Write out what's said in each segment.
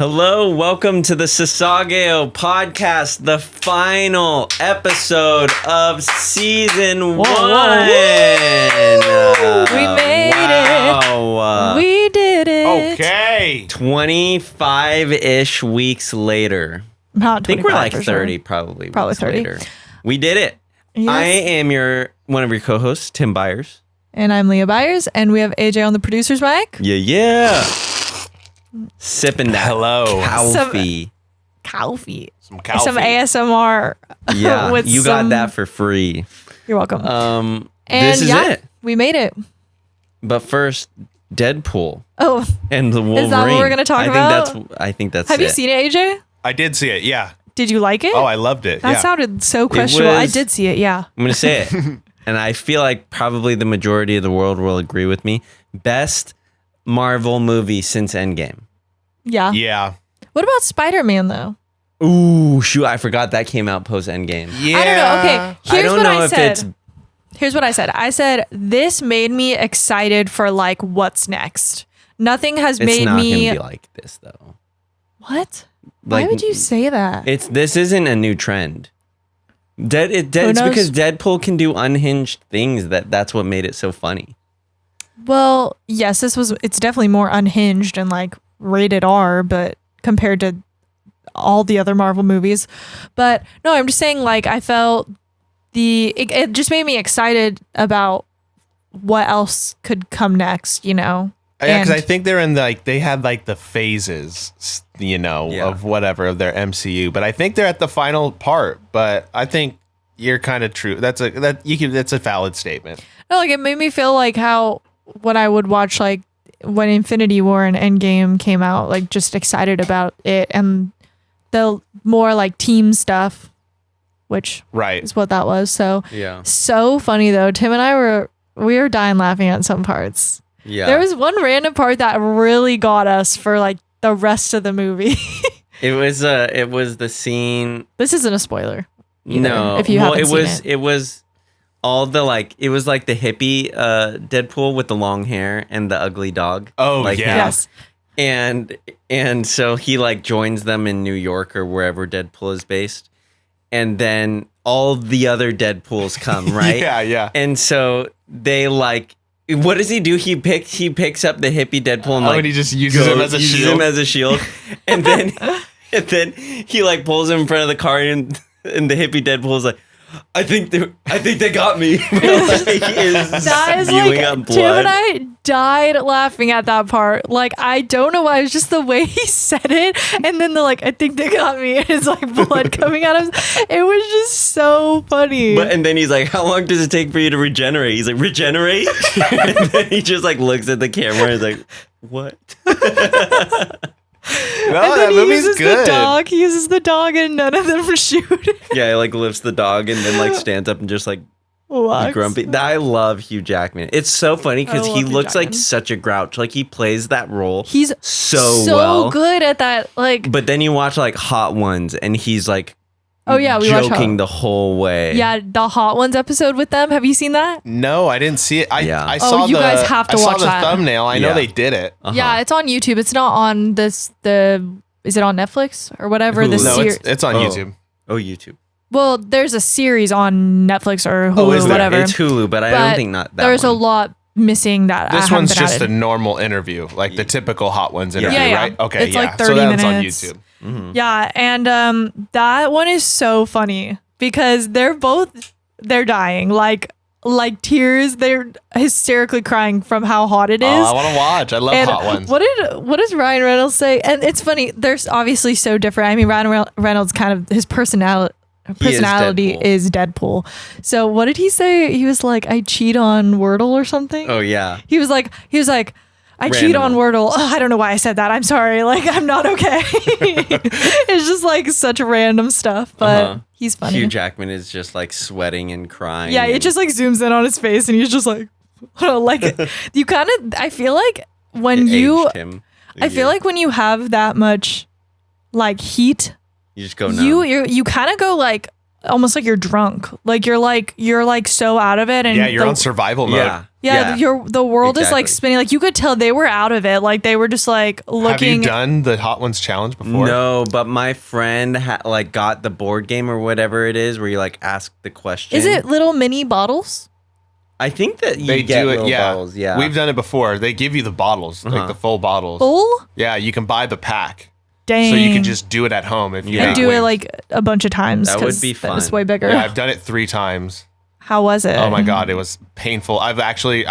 Hello, welcome to the Sasageyo Podcast, the final episode of season 1. We made it. We did it. Okay. 25-ish weeks later. Not 25, I think we're like 30, sure. probably 30. later. We did it. Yes. I am one of your co-hosts, Tim Byers. And I'm Leah Byers, and we have AJ on the producer's mic. Yeah. Sipping that Coffee. Some Some ASMR. Yeah, with you got that for free. You're welcome. And this is it. We made it. But first, Deadpool Oh, and the Wolverine. is that what we're going to talk about? I think that's Have it. you seen it, AJ? I did see it, yeah. Did you like it? Oh, I loved it. That yeah. sounded so questionable. I was- did see it, yeah. I'm going to say it. And I feel like probably the majority of the world will agree with me. Best Marvel movie since Endgame. Yeah. Yeah. What about Spider-Man, though? Ooh, shoot. I forgot that came out post Endgame. Yeah. I don't know. Okay, here's don't what know I if said. it's- Here's what I said. I said, this made me excited for, like, what's next. Nothing has It's made not going me... to be like this, though. What? Why would you say that? This isn't a new trend. It's knows? because Deadpool can do unhinged things. That's what made it so funny. Well, yes, it's definitely more unhinged and, like, rated R, but compared to all the other Marvel movies. But, no, I'm just saying, like, I felt it just made me excited about what else could come next, you know? Yeah, because And- I think they're in they had like the phases, of whatever of their MCU. But I think they're at the final part. But I think you're kind of true. That's a valid statement. No, like, it made me feel like how when I would watch, like, when Infinity War and Endgame came out, like, just excited about it and the more, like, team stuff, which Right. is what that was. So, Yeah. so funny, though. Tim and I we were dying laughing at some parts. Yeah. There was one random part that really got us for, like, the rest of the movie. It was the scene. This isn't a spoiler. Either, No, if you haven't it seen was it. it was all the it was like the hippie Deadpool with the long hair and the ugly dog. Oh, like yeah. Yes. And so he like joins them in New York or wherever Deadpool is based, and then all the other Deadpools come, right? Yeah. And so they like. What does he do? He picks up the hippie Deadpool and And he just uses him as a shield. and then he like pulls him in front of the car and the hippie Deadpool is like, I think they got me. Like, That is spewing out like, blood. Tim and I died laughing at that part. Like, I don't know why. It was just the way he said it. And then I think they got me. And it's like blood coming out of him. It was just so funny. And then he's like, how long does it take for you to regenerate? He's like, regenerate? And then he just like looks at the camera and is like, what? No, and then that he movie's uses good. the dog. He uses the dog and none of them shoot. Yeah, he like lifts the dog and then like stands up and just like Walks. grumpy. I love Hugh Jackman. It's so funny because I he love Hugh looks like Jackman. such a grouch. Like he plays that role He's so well. good at that. Like, But then you watch like Hot Ones and he's like oh yeah, we watch joking Hot. the whole way. Yeah, the Hot Ones episode with them. Have you seen that? No, I didn't see it. I Oh, saw you guys have to I watch saw the that. thumbnail. I know Yeah. they did it. Uh-huh. Yeah, it's on YouTube. It's not on is it on Netflix or whatever? Hulu. No, series. it's on YouTube. Oh, YouTube. Well, there's a series on Netflix or Hulu Oh, is or there? whatever. It's Hulu, but I don't But think not that there's one. a lot missing that I This haven't one's been just a added. normal interview, like the typical Hot Ones interview, Yeah, yeah. right? Okay, It's yeah. like so 30 that's minutes. on YouTube. Mhm. Yeah, and that one is so funny because they're dying. Like tears, they're hysterically crying from how hot it is. Oh, I want to watch. I love And Hot Ones. what does Ryan Reynolds say? And it's funny. They're obviously so different. I mean, Ryan Reynolds kind of his personality Deadpool. is Deadpool. So what did he say? He was like, I cheat on Wordle or something. Oh, yeah. He was like, I cheat on Random. Wordle. I don't know why I said that. I'm sorry. Like, I'm not okay. It's just like such random stuff, but Uh-huh. he's funny. Hugh Jackman is just like sweating and crying. Yeah, it and- just like zooms in on his face and he's just like, like you kind of, I feel like when it you, aged him a I feel year. like when you have that much like heat, you just go numb. you kind of go like almost like you're drunk. Like you're so out of it, and Yeah, you're on survival mode. Yeah, the world is like spinning. Like you could tell they were out of it. Like they were just like looking. Have you done the Hot Ones challenge before? No, but my friend got the board game or whatever it is where you like ask the question. Is it little mini bottles? I think that you They get do it. little Yeah, bottles. Yeah, we've done it before. They give you the bottles, like the full bottles. Full? Yeah, you can buy the pack. Dang. So you can just do it at home if you and hate do it wings. like a bunch of times. That would 'cause be That was fun. way bigger. Yeah, I've done it 3 times. How was it? Oh my god, it was painful. I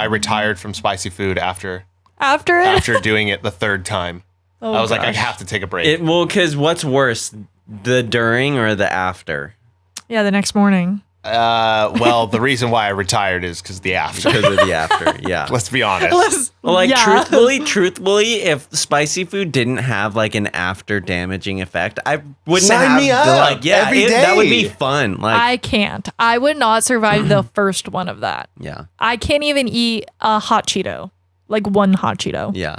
retired from spicy food after After doing it the 3rd time. Oh, I was like, I gosh. have to take a break. because what's worse, the during or the after? Yeah, the next morning. Well, the reason why I retired is because the after. Because of the after. Yeah. Let's be honest. Like Yeah. truthfully, if spicy food didn't have like an after damaging effect, I wouldn't Sign have me up every that would day. be fun. Like I can't. I would not survive the first one of that. yeah, I can't even eat a hot Cheeto. Like one hot Cheeto. yeah.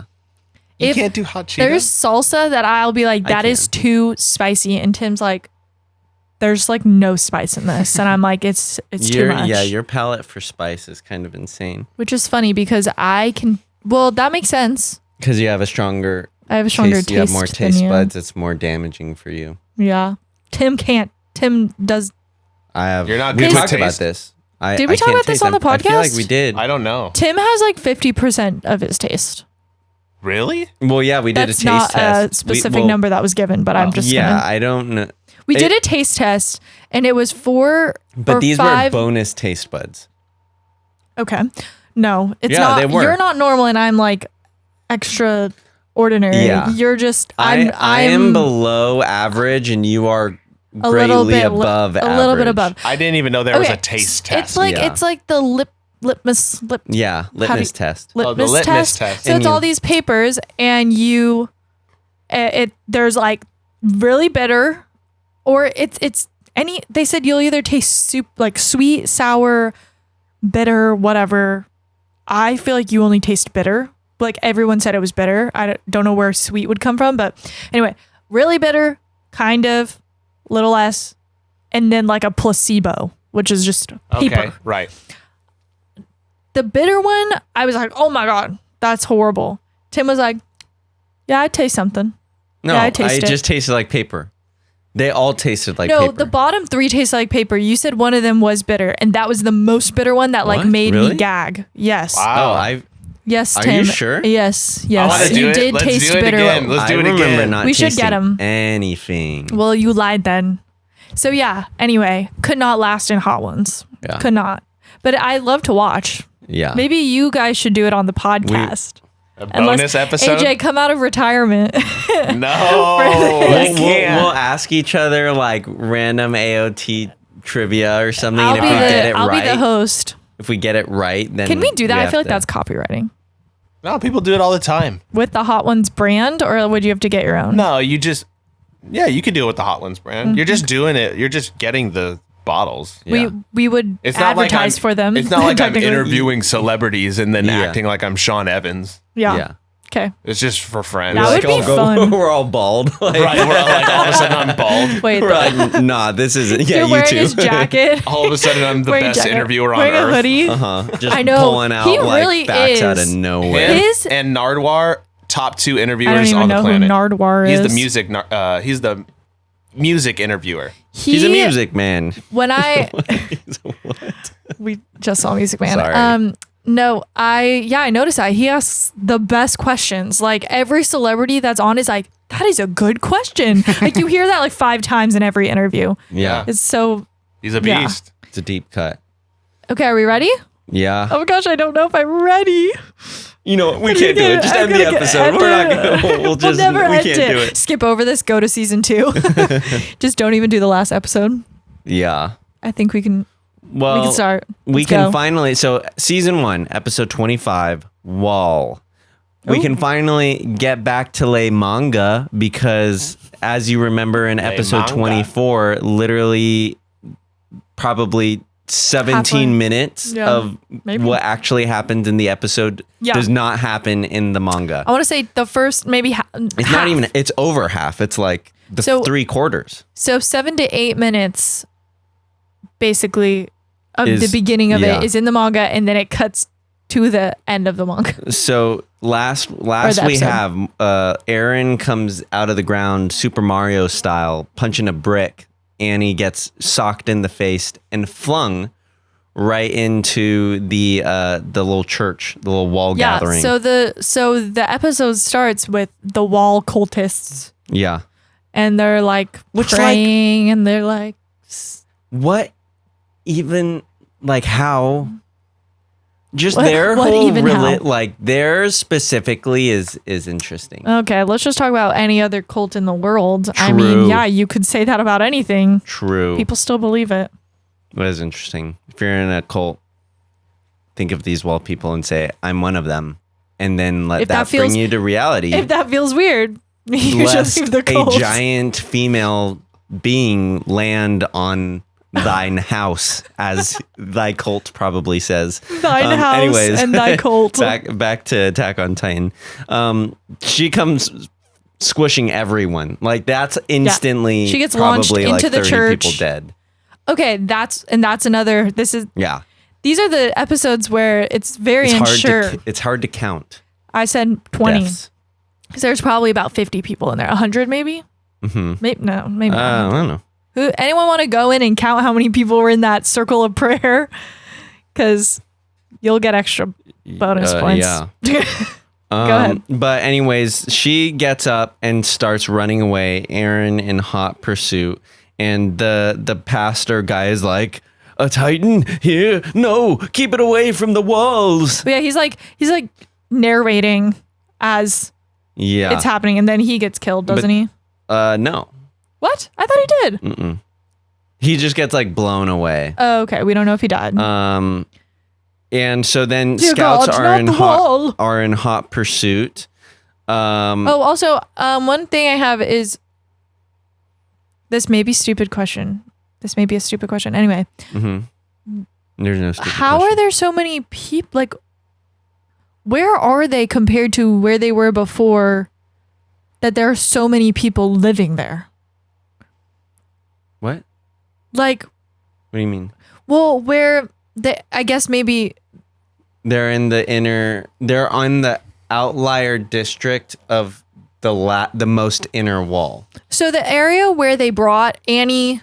You If can't do hot Cheetos? there's salsa that I'll be like, that is too spicy. And Tim's like, there's like no spice in this. And I'm like, it's too much. Yeah, your palate for spice is kind of insane. Which is funny because that makes sense. Because you have a stronger I have a stronger taste. you have more than taste you. buds, it's more damaging for you. Yeah. Tim can't. Tim does. I have You're not we good with talked about taste. this. Did we talk can't about this taste. on the I feel like podcast? we did. I don't know. Tim has like 50% of his taste. Really? Well, yeah, we did That's a taste not test. a specific number that was given, but I'm just yeah, gonna. I don't know. We did a taste test, and it was 4 But or these 5. were bonus taste buds. Okay. No, it's Yeah, not. they were. You're not normal, and I'm like extra ordinary. Yeah. You're just. I am below average, and you are a little greatly bit above average. A little bit above. I didn't even know there was Okay, a taste test. It's like Yeah. it's like the litmus Yeah, litmus test. the litmus litmus test. test. So And it's you- all these papers, and there's like really bitter, or it's any. They said you'll either taste soup like sweet, sour, bitter, whatever. I feel like you only taste bitter. Like everyone said it was bitter. I don't know where sweet would come from, but anyway, really bitter, kind of, little less, and then like a placebo, which is just paper. Okay, right. The bitter one, I was like, oh my God, that's horrible. Tim was like, yeah, I taste something. No, Yeah, I I taste it. just tasted like paper. They all tasted like No, paper. the bottom 3 taste like paper. You said one of them was bitter, and that was the most bitter one that like What? made Really? me gag. Yes. Wow. Yes, Are Tim. you sure? Yes. I wanna Yes. do You it. did Let's taste do it bitter. again. Let's do I it remember again. not We should tasting get 'em. anything. Well, you lied then. So yeah, anyway, could not last in hot ones. Yeah. Could not. But I love to watch. Yeah. Maybe you guys should do it on the podcast. A bonus episode? AJ, come out of retirement. No. We'll, we'll ask each other like random AOT trivia or something. And if we get it I'll right, be the host. if we get it right, then Can we do that? I have feel like to- that's copywriting. No, people do it all the time. With the Hot Ones brand, or would you have to get your own? No, you just, yeah, you could do it with the Hot Ones brand. You're just doing it. You're just getting the bottles. Yeah. We would It's not like advertise I'm, for them. It's not like I'm technically. interviewing celebrities and then Yeah. acting like I'm Sean Evans. Yeah. Yeah. Okay. It's just for friends. That would be fun. We're all bald. Like, Right, we're all like, all of a sudden I'm bald. Wait, we're like, nah, this isn't. Yeah, you're you wearing too. his jacket. All of a sudden I'm the Wearing a best jacket, interviewer on wearing earth. a hoodie. Just I know. pulling out He like really facts out of is. nowhere. Him His- and Nardwar, top 2 I don't interviewers even on the know who planet. Nardwar He's is. the music. He's the music interviewer. He's a music man. When I What? we just saw Music Man. Sorry. No, I noticed that he asks the best questions. Like every celebrity that's on is like, that is a good question. Like you hear that like 5 times in every interview. Yeah, It's so He's a Yeah. beast. it's a deep cut. okay. Are we ready? Yeah. Oh my gosh, I don't know if I'm ready. You know what? We can't do it. Just end the episode. We're not gonna. We'll just. never We end can't do it. Skip over this. Go to season 2. Just don't even do the last episode. Yeah. I think we can. Well, We can start. We Let's can go. finally. So season 1, episode 25, Wall. We Ooh. can finally get back to lay manga because, as you remember in episode manga. 24, literally probably 17 Halfway. minutes Yeah, of maybe. what actually happens in the episode Yeah. does not happen in the manga. I want to say the first maybe It's not even. It's over half. It's like the So- 3/4. So 7 to 8 minutes basically the beginning of it is in the manga, and then it cuts to the end of the manga. So last we have Eren comes out of the ground Super Mario style, punching a brick. Annie gets socked in the face and flung right into the little church, the little wall gathering. So the episode starts with the wall cultists. Yeah. And they're like praying, and they're like, what even, like, how? Just what, their what whole how? like theirs specifically is interesting. Okay, let's just talk about any other cult in the world. True. I mean, yeah, you could say that about anything. True. People still believe it. That is interesting. If you're in a cult, think of these wall people and say, I'm one of them. And then let that bring you to reality. If that feels weird, you should leave the cult. A giant female being land on thine house, as thy cult probably says. Thine house anyways, and thy cult. back to Attack on Titan. She comes squishing everyone. Like, that's instantly she gets launched into like the 30 church. people dead. Okay, that's another. These are the episodes where it's very unsure. It's hard to count. I said 20. Deaths. Because there's probably about 50 people in there. 100 maybe? Mm-hmm. Maybe not. I don't know. Anyone want to go in and count how many people were in that circle of prayer? Because you'll get extra bonus points. Yeah. Go ahead. But anyways, she gets up and starts running away. Eren in hot pursuit. And the pastor guy is like, a Titan here? No, keep it away from the walls. But yeah, he's like narrating as it's happening, and then he gets killed, doesn't he? No. What? I thought he did. Mm-mm. He just gets like blown away. Oh, okay. We don't know if he died. And so then Dear scouts God, are in hot pursuit. Also, one thing I have is this may be a stupid question. Anyway, There's no stupid how question. are there so many people? Like, where are they compared to where they were before? That there are so many people living there. What? Like, What do you mean? well, where I guess maybe They're on the outlier district of the most inner wall. so the area where they brought Annie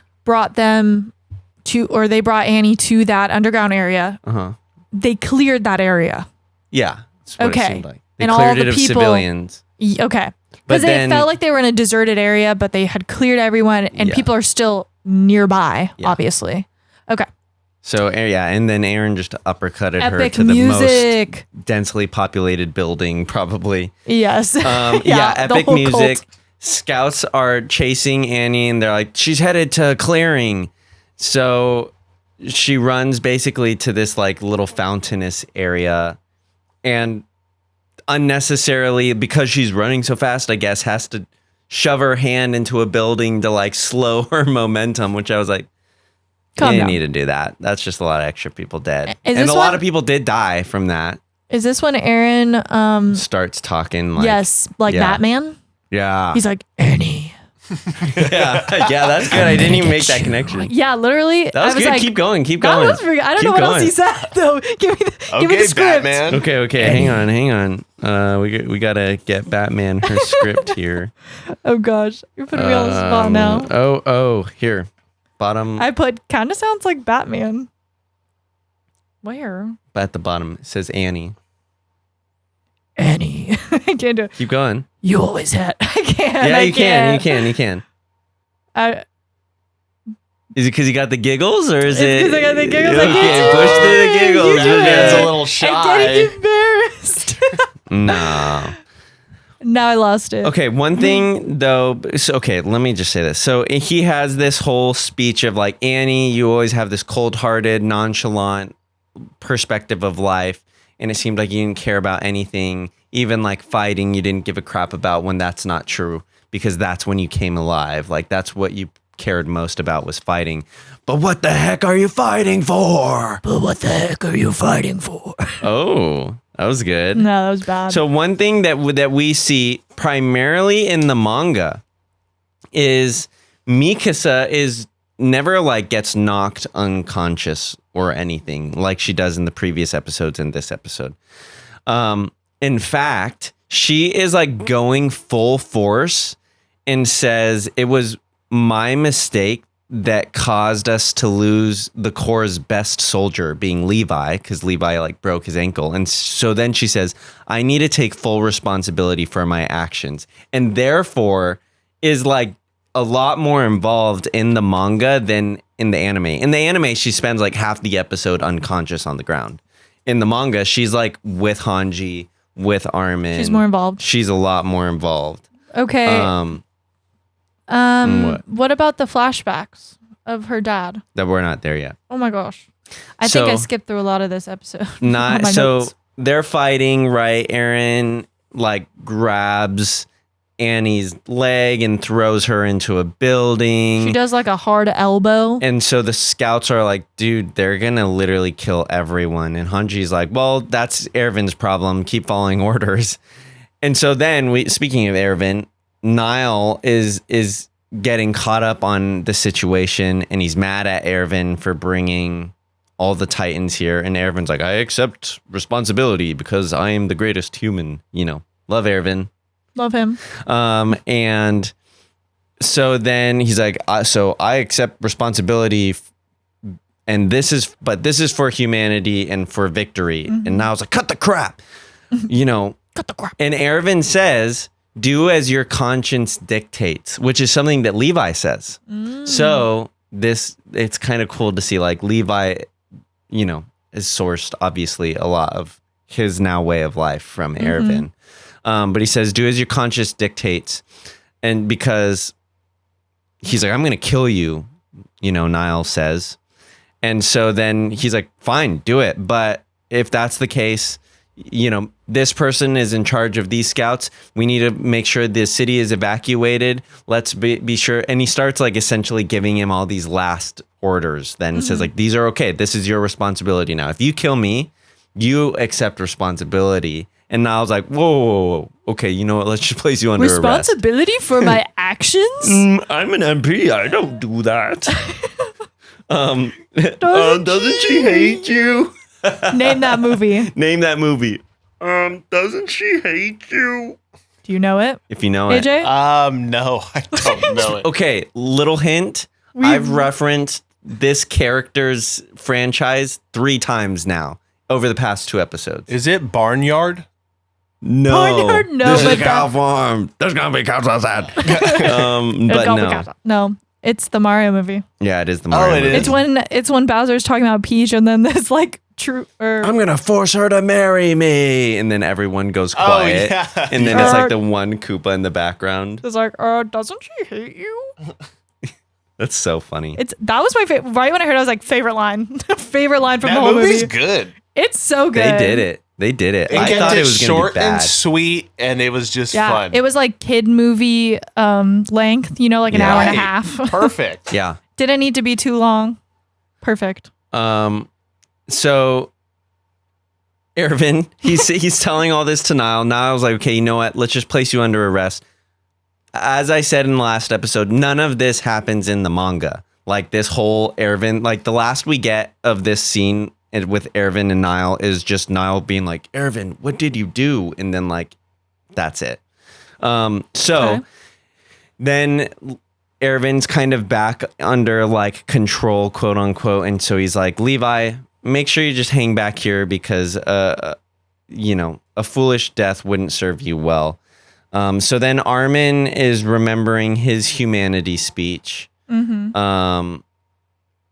to that underground area. They cleared that area. Yeah. That's what it Okay. seemed like. They And cleared all the it of people- civilians. Okay. But Because they felt like they were in a deserted area, but they had cleared everyone, and people are still nearby, obviously. Okay. So, and then Eren just uppercutted her Epic to the music. most densely populated building, probably. Yes. Epic the whole music. cult. Scouts are chasing Annie, and they're like, she's headed to clearing. So she runs basically to this like little fountainous area, and unnecessarily, because she's running so fast, I guess, has to shove her hand into a building to like slow her momentum, which I was like, you didn't need to do that. That's just a lot of extra people dead. And a lot of people did die from that. Is this when Eren Starts talking like... Yes, like Batman? Yeah. He's like, Annie. yeah, that's good. I didn't even make that connection. Yeah, literally. That was good. Like, keep going. I don't know what else he said, though. Give me the script. Batman. Okay. Hang on. We gotta get Batman her script here. Oh gosh, you're putting me on the spot now. Oh, here, bottom. I put kind of sounds like Batman. Where? At the bottom it says Annie. Annie. I can't do it. Keep going. You always had. I can't. Yeah, I you can't. can. Is it because you got the giggles, or is it? Because I got the giggles. I Okay, can't do push through the it. giggles. You do Batman's it. a little shy. I'm getting embarrassed. No. Now I lost it. Okay, one thing though. Okay, let me just say this. So he has this whole speech of like, Annie, you always have this cold-hearted, nonchalant perspective of life, and it seemed like you didn't care about anything, even like fighting. You didn't give a crap about when that's not true, because that's when you came alive. Like that's what you cared most about, was fighting. But what the heck are you fighting for? Oh, that was good. No, that was bad. So one thing that we see primarily in the manga is Mikasa is never like gets knocked unconscious or anything like she does in the previous episodes in this episode. In fact, she is like going full force and says it was my mistake that caused us to lose the Corps' best soldier, being Levi, because Levi like broke his ankle. And so then she says, I need to take full responsibility for my actions. And therefore is like a lot more involved in the manga than in the anime. In the anime, she spends like half the episode unconscious on the ground. In the manga, she's like with Hanji, with Armin. She's more involved. She's a lot more involved. Okay. What about the flashbacks of her dad? That we're not there yet. Oh my gosh. I think I skipped through a lot of this episode. Not so notes. They're fighting, right? Eren like grabs Annie's leg and throws her into a building. She does like a hard elbow. And so the scouts are like, dude, they're gonna literally kill everyone. And Hanji's like, well, that's Erwin's problem. Keep following orders. And so then speaking of Erwin, Niall is getting caught up on the situation, and he's mad at Erwin for bringing all the Titans here. And Erwin's like, I accept responsibility because I am the greatest human. You know, love Erwin. Love him. And so then he's like, so I accept responsibility, and this is for humanity and for victory. Mm-hmm. And now it's like, cut the crap, you know. Cut the crap. And Erwin says, do as your conscience dictates, which is something that Levi says. So it's kind of cool to see like Levi, you know, is sourced obviously a lot of his now way of life from Erwin. But he says, do as your conscience dictates. And because he's like, I'm going to kill you, you know, Niall says. And so then he's like, fine, do it. But if that's the case, you know, this person is in charge of these scouts. We need to make sure the city is evacuated. Let's be sure. And he starts like essentially giving him all these last orders. Then says like, these are okay. This is your responsibility now. If you kill me, you accept responsibility. And now I was like, whoa, okay, you know what? Let's just place you under arrest. Responsibility for my actions? I'm an MP. I don't do that. Doesn't she hate you? Name that movie. Name that movie. Doesn't she hate you? Do you know it? If you know AJ? it. No, I don't know it. Okay, little hint. I've referenced this character's franchise 3 times now over the past 2 episodes. Is it Barnyard? No. Barnyard? No, this is a cow farm. There's gonna be cows outside. But no. No. It's the Mario movie. Yeah, it is the Mario movie. It's when Bowser's talking about Peach, and then there's like I'm gonna force her to marry me, and then everyone goes quiet, and then it's like the one Koopa in the background. It's like, doesn't she hate you? That's so funny. That was my favorite. Right when I heard it, I was like, favorite line. Favorite line from the whole movie. That movie's good. It's so good. They did it. I thought it was short gonna be bad. and sweet, and it was just fun. It was like kid movie length, you know, like an hour and a half. Perfect. Yeah. Didn't need to be too long. Perfect. So Erwin, he's telling all this to Niall. Niall's like, okay, you know what? Let's just place you under arrest. As I said in the last episode, none of this happens in the manga. Like this whole Erwin, like the last we get of this scene with Erwin and Niall is just Niall being like, Erwin, what did you do? And then like, that's it. Then Erwin's kind of back under like control, quote unquote. And so he's like, Levi, make sure you just hang back here because, you know, a foolish death wouldn't serve you well. So then Armin is remembering his humanity speech. And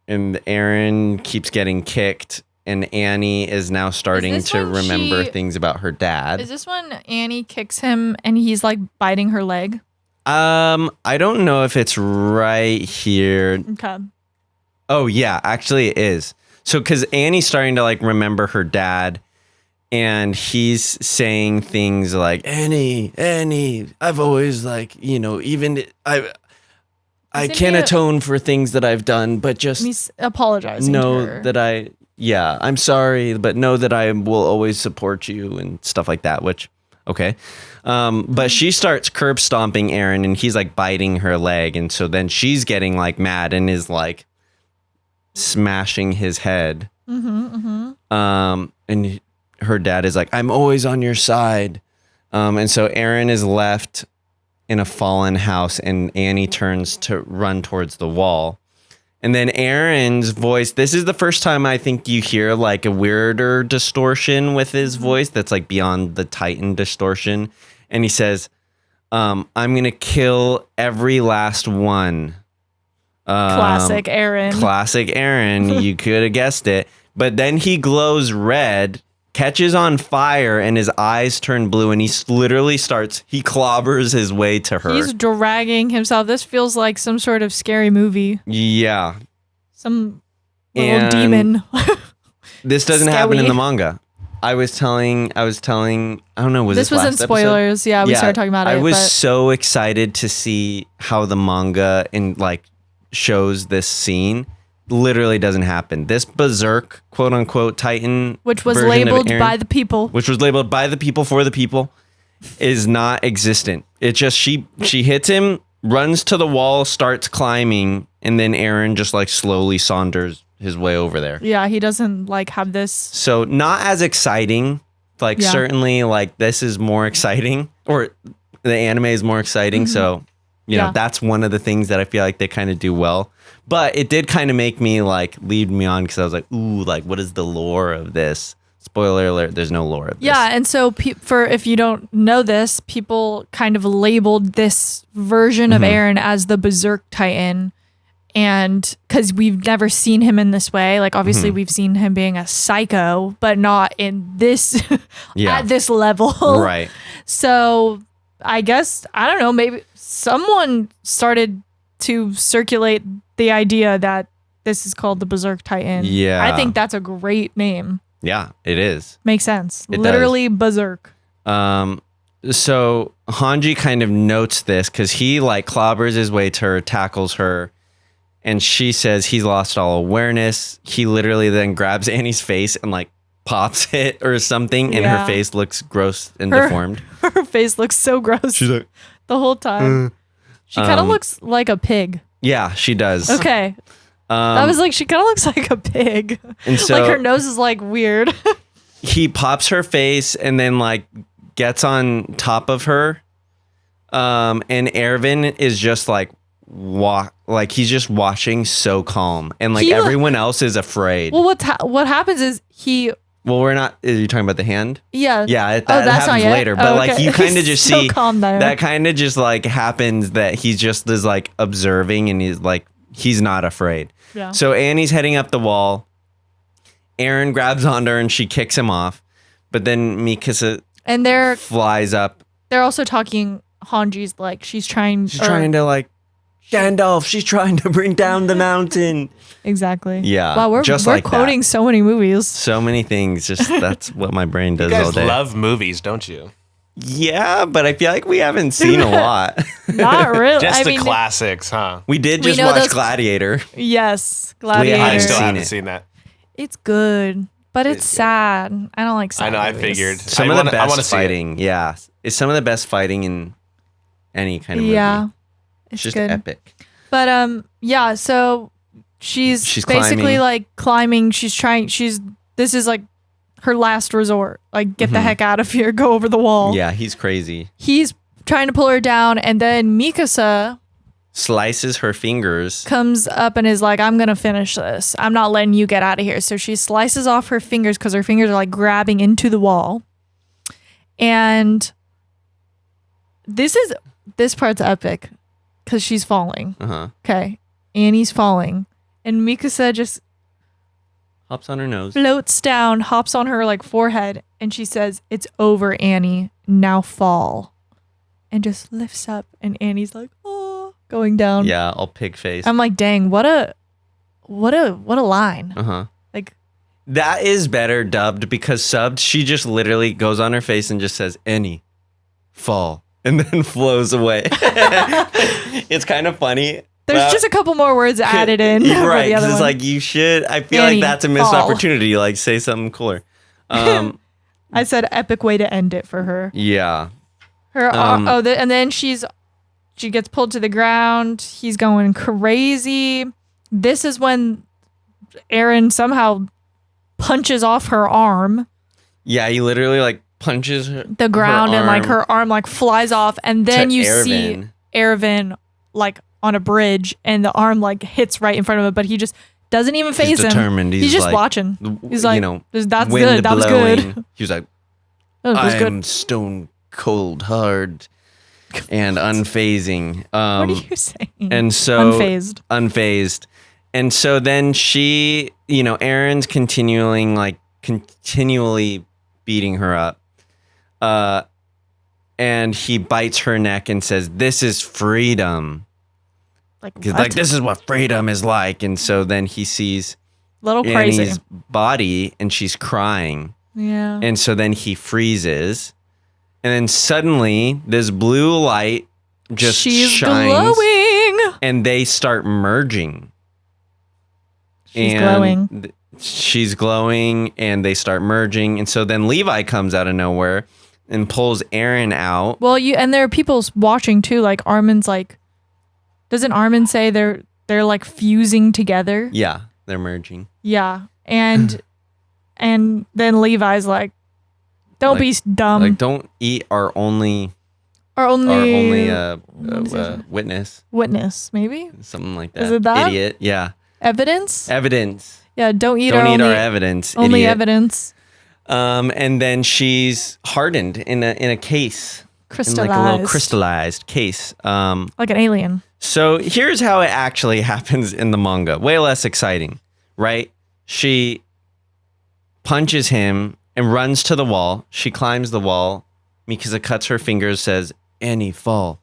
Eren keeps getting kicked, and Annie is now starting to remember things about her dad. Is this when Annie kicks him and he's like biting her leg? I don't know if it's right here. Okay. Oh yeah, actually it is. So because Annie's starting to like remember her dad, and he's saying things like, Annie, I've always like, you know, even I can't atone for things that I've done, but just he's apologizing. Know that I'm sorry, but know that I will always support you and stuff like that, which Okay. But she starts curb stomping Eren and he's like biting her leg. And so then she's getting like mad and is like smashing his head. And her dad is like, I'm always on your side. And so Eren is left in a fallen house and Annie turns to run towards the wall. And then Eren's voice, this is the first time I think you hear like a weirder distortion with his voice that's like beyond the Titan distortion. And he says, I'm going to kill every last one. Classic Eren. Classic Eren. You could have guessed it. But then he glows red, catches on fire, and his eyes turn blue. And he literally he clobbers his way to her. He's dragging himself. This feels like some sort of scary movie. Yeah. Some little demon. This doesn't happen in the manga. I was telling, I don't know, was this was last in spoilers. episode? Yeah, we started talking about it. I was so excited to see how the manga shows this scene. Literally doesn't happen. This berserk, quote unquote, Titan, which was labeled by the people, for the people, is not existent. It just she hits him, runs to the wall, starts climbing, and then Eren just like slowly saunters his way over there. Yeah, he doesn't like have this. So not as exciting. Certainly this is more exciting, or the anime is more exciting. So you know that's one of the things that I feel like they kind of do well. But it did kind of make me lead me on because I was like, ooh, what is the lore of this? Spoiler alert, there's no lore of this. Yeah, and so if you don't know this, people kind of labeled this version of Eren as the Berserk Titan. And because we've never seen him in this way, obviously we've seen him being a psycho, but not in this, at this level. Right. So I guess, I don't know, maybe someone started to circulate the idea that this is called the Berserk Titan. Yeah. I think that's a great name. Yeah, it is. Makes sense. It Literally does. Berserk. So Hanji kind of notes this because he clobbers his way to her, tackles her, and she says he's lost all awareness. He literally then grabs Annie's face and pops it or something, and her face looks gross and deformed. Her face looks so gross. She's like, the whole time. She kind of looks like a pig. Yeah, she does. Okay. I was like, she kind of looks like a pig. And so her nose is weird. He pops her face and then gets on top of her. And Erwin is just he's just watching so calm. And everyone else is afraid. Well, what happens is well, we're not. Are you talking about the hand? Yeah. Yeah, that happens later. But okay. you kind of just so see calm there. that kind of just happens that he just is observing and he's not afraid. Yeah. So Annie's heading up the wall. Eren grabs onto her and she kicks him off. But then Mikasa flies up. They're also talking. Hanji's she's trying to Gandalf, she's trying to bring down the mountain. Exactly. Yeah. Wow, we're quoting so many movies. So many things. Just that's what my brain does all day. You guys love movies, don't you? Yeah, but I feel like we haven't seen a lot. Not really. Just the classics, huh? We did just watch Gladiator. Yes, Gladiator. I still haven't seen that. It's good, but it's sad. I don't like sad I know, movies. I figured. Some of the best fighting. Yeah. It's some of the best fighting in any kind of movie. Yeah. It's just good. epic. But yeah, so she's basically climbing. This is her last resort. Get the heck out of here, go over the wall. Yeah, he's crazy. He's trying to pull her down, and then Mikasa slices her fingers. Comes up and is like, I'm gonna finish this. I'm not letting you get out of here. So she slices off her fingers because her fingers are grabbing into the wall. And this part's epic. Because she's falling. Okay. Annie's falling. And Mikasa just hops on her nose. Floats down, hops on her forehead. And she says, "It's over, Annie. Now fall." And just lifts up. And Annie's oh, going down. Yeah, all pig face. I'm dang, what a line. That is better dubbed because subbed, she just literally goes on her face and just says, "Annie, fall." And then flows away. It's kind of funny. There's just a couple more words added in. Right. Because it's you should. I feel Annie, that's a missed fall. opportunity. Say something cooler. I said epic way to end it for her. Yeah. And then she gets pulled to the ground. He's going crazy. This is when Eren somehow punches off her arm. Yeah, he literally like punches the ground and like her arm like flies off, and then you see Erevan like on a bridge, and the arm like hits right in front of him, but he just doesn't even phase him. Determined. He's just like, watching. He's like, that's wind good. That was blowing. good. He was like, I'm stone cold hard and unfazing. What are you saying? And so unfazed. And so then she, Eren's continually beating her up. And he bites her neck and says, "This is freedom." Like this is what freedom is like. And so then he sees Annie's body and she's crying. Yeah. And so then he freezes. And then suddenly this blue light just shines. Glowing. And they start merging. She's glowing and they start merging. And so then Levi comes out of nowhere and pulls Eren out. Well, and there are people watching too. Like Armin's like, doesn't Armin say they're like fusing together? Yeah, they're merging. Yeah, and then Levi's like, don't be dumb. Like, don't eat our only witness. Witness, maybe something like that. Is it that? Idiot? Yeah. Evidence. Yeah, don't eat our evidence. Only idiot. evidence. And then she's hardened in a case. Crystallized. In like a little crystallized case. Like an alien. So here's how it actually happens in the manga. Way less exciting, right? She punches him and runs to the wall. She climbs the wall. Mikasa cuts her fingers, says, "Annie, fall."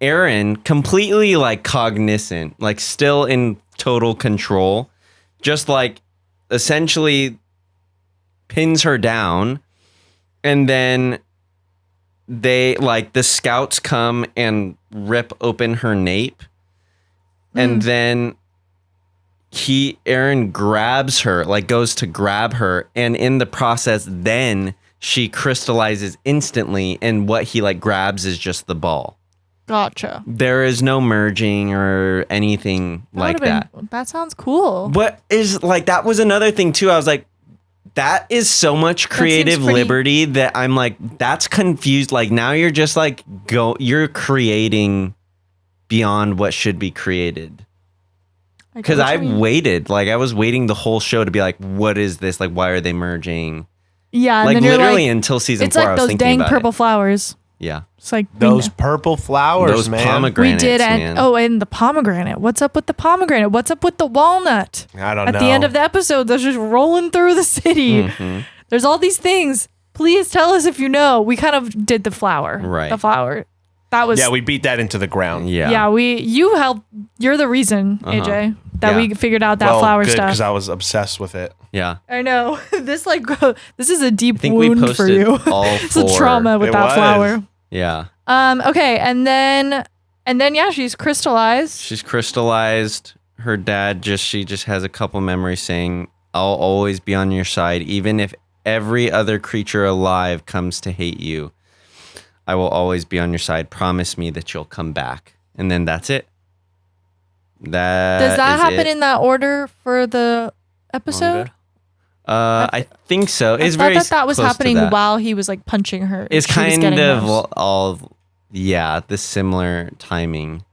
Eren, completely like cognizant, like still in total control, just like essentially pins her down. And then the scouts come and rip open her nape. And then Eren grabs her, like goes to grab her. And in the process, then she crystallizes instantly. And what he like grabs is just the ball. Gotcha. There is no merging or anything like that. That sounds cool. What is like, that was another thing too. I was like, that is so much creative liberty that I'm like, that's confused. Like now you're just like, you're creating beyond what should be created. Because I was waiting the whole show to be like, what is this? Like, why are they merging? Yeah. And like then literally until season 4, it's like I was thinking those dang about purple flowers. Yeah. It's like those purple flowers, those man. pomegranates, we did, man. and the pomegranate. What's up with the pomegranate? What's up with the walnut? I don't know. At the end of the episode, they're just rolling through the city. Mm-hmm. There's all these things. Please tell us if you know. We kind of did the flower. Right. The flower. That was. Yeah, we beat that into the ground. Yeah. Yeah, you helped. You're the reason, AJ, that we figured out that flower stuff. Because I was obsessed with it. Yeah. I know. This is a deep we wound for posted you. all It's a 4. trauma with that flower. Yeah. Okay, and then yeah, she's crystallized. She's crystallized. Her dad she just has a couple memories saying, "I'll always be on your side, even if every other creature alive comes to hate you. I will always be on your side. Promise me that you'll come back." And then that's it. Does that happen in that order for the episode? I think so. It's I very thought that was close happening to that. while he was like punching her. It's kind of all, the similar timing.